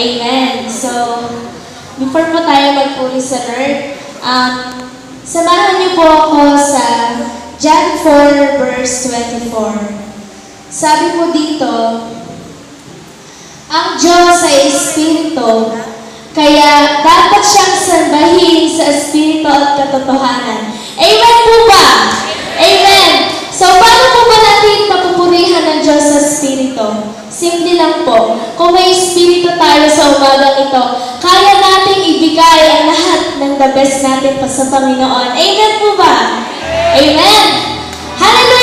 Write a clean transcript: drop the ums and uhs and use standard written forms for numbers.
Amen. So, before po tayo magpuri sa Lord, samahan niyo po ako sa John 4 verse 24. Sabi po dito, ang Diyos ay Espiritu, kaya dapat siyang sambahin sa Espiritu at katotohanan. Amen po ba? Amen. So, paano po ba natin papupurihan ng Diyos sa Espiritu? Simple lang po. Kung may Espiritu tayo sa umagang ito, kaya nating ibigay ang lahat ng the best natin pa sa Panginoon. Amen po ba? Amen. Hallelujah!